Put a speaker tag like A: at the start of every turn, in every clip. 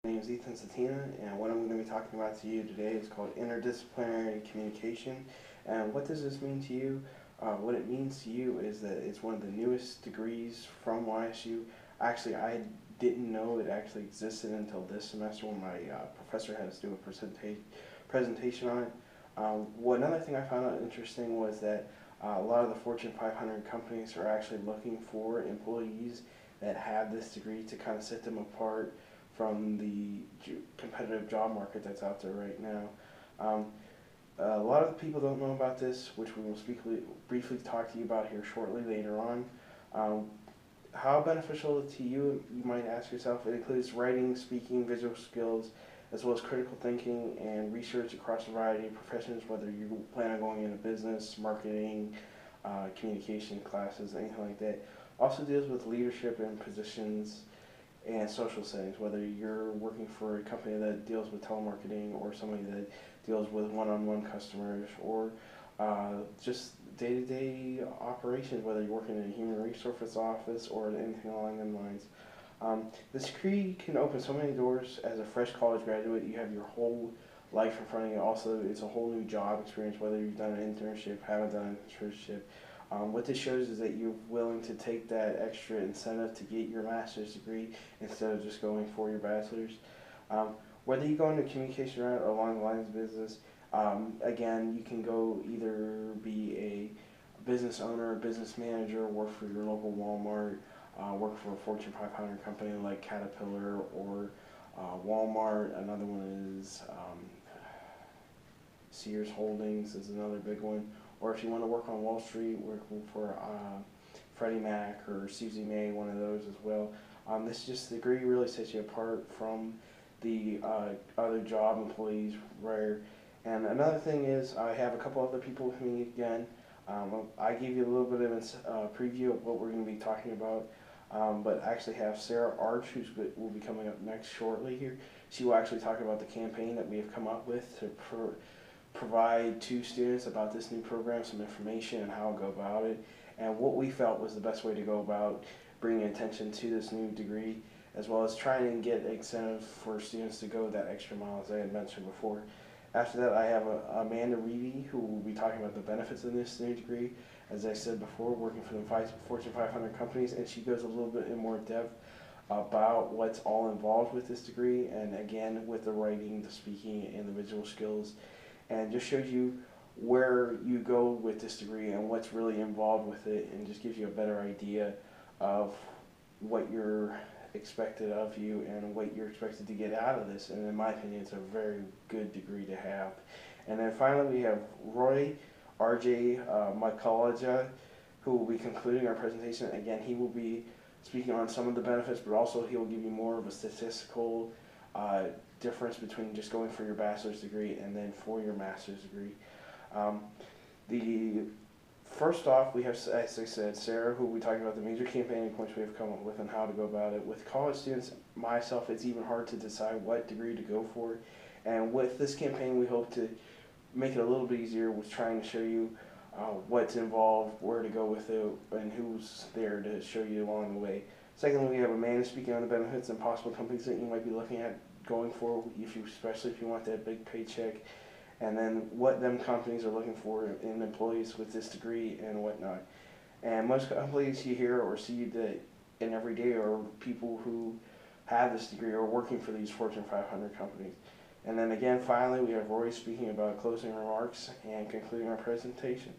A: My name is Cetina, and what I'm going to be talking about to you today is called interdisciplinary communication. And what does this mean to you? What it means to you is that it's one of the newest degrees from YSU. Actually, I didn't know it actually existed until this semester when my professor had us do a presentation on it. Another thing I found out interesting was that a lot of the Fortune 500 companies are actually looking for employees that have this degree to kind of set them apart from the competitive job market that's out there right now. A lot of the people don't know about this, which we will briefly talk to you about here shortly later on. How beneficial to you, you might ask yourself. It includes writing, speaking, visual skills, as well as critical thinking and research across a variety of professions, whether you plan on going into business, marketing, communication classes, anything like that. Also deals with leadership and positions and social settings, whether you're working for a company that deals with telemarketing or somebody that deals with one-on-one customers or just day-to-day operations, whether you're working in a human resources office or anything along those lines. This degree can open so many doors. As a fresh college graduate, you have your whole life in front of you. Also, it's a whole new job experience, whether you've done an internship, haven't done an internship. What this shows is that you're willing to take that extra incentive to get your master's degree instead of just going for your bachelor's. Whether you go into communication route or along the lines of business, again, you can go either be a business owner, a business manager, work for your local Walmart, work for a Fortune 500 company like Caterpillar or Walmart. Another one is Sears Holdings is another big one. Or if you want to work on Wall Street, working for Freddie Mac or Susie May, one of those as well. This degree really sets you apart from the other job employees. And another thing is, I have a couple other people with me again. I gave you a little bit of a preview of what we're going to be talking about, but I actually have Sarah Arch, who will be coming up next shortly here. She will actually talk about the campaign that we have come up with to provide to students about this new program some information and how to go about it, and what we felt was the best way to go about bringing attention to this new degree, as well as trying to get incentive for students to go that extra mile, as I had mentioned before. After that, I have Amanda Reedy, who will be talking about the benefits of this new degree. As I said before, working for the Fortune 500 companies, and she goes a little bit in more depth about what's all involved with this degree, and again, with the writing, the speaking, and the visual skills, and just shows you where you go with this degree and what's really involved with it, and just gives you a better idea of what you're expected of you and what you're expected to get out of this. And in my opinion, it's a very good degree to have. And then finally, we have Roy R.J. Mycologia, who will be concluding our presentation. Again, he will be speaking on some of the benefits, but also he will give you more of a statistical difference between just going for your bachelor's degree and then for your master's degree. First off, we have, as I said, Sarah, who will be talking about the major campaigning points we have come up with and how to go about it. With college students, myself, it's even hard to decide what degree to go for. And with this campaign, we hope to make it a little bit easier with trying to show you what's involved, where to go with it, and who's there to show you along the way. Secondly, we have Amanda speaking on the benefits and possible companies that you might be looking at going for, especially if you want that big paycheck, and then what them companies are looking for in employees with this degree and whatnot. And most companies you hear or see that in every day are people who have this degree or working for these Fortune 500 companies. And then again, finally, we have Roy speaking about closing remarks and concluding our presentation.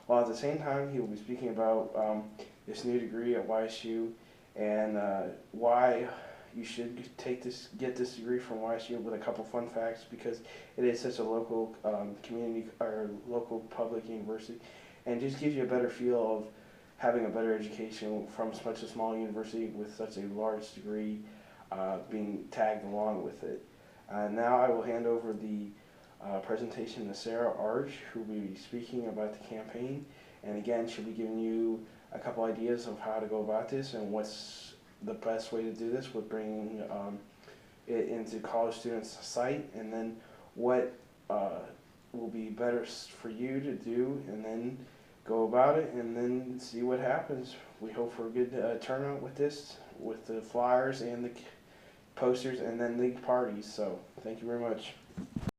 A: While at the same time, he will be speaking about this new degree at YSU and why you should get this degree from YSU, with a couple fun facts, because it is such a local community or local public university, and just gives you a better feel of having a better education from such a small university with such a large degree being tagged along with it. Now I will hand over the presentation to Sarah Arch, who will be speaking about the campaign, and again, she'll be giving you a couple ideas of how to go about this and what's the best way to do this with bringing it into college students' site, and then what will be better for you to do, and then go about it, and then see what happens. We hope for a good turnout with this, with the flyers and the posters, and then league parties. So thank you very much.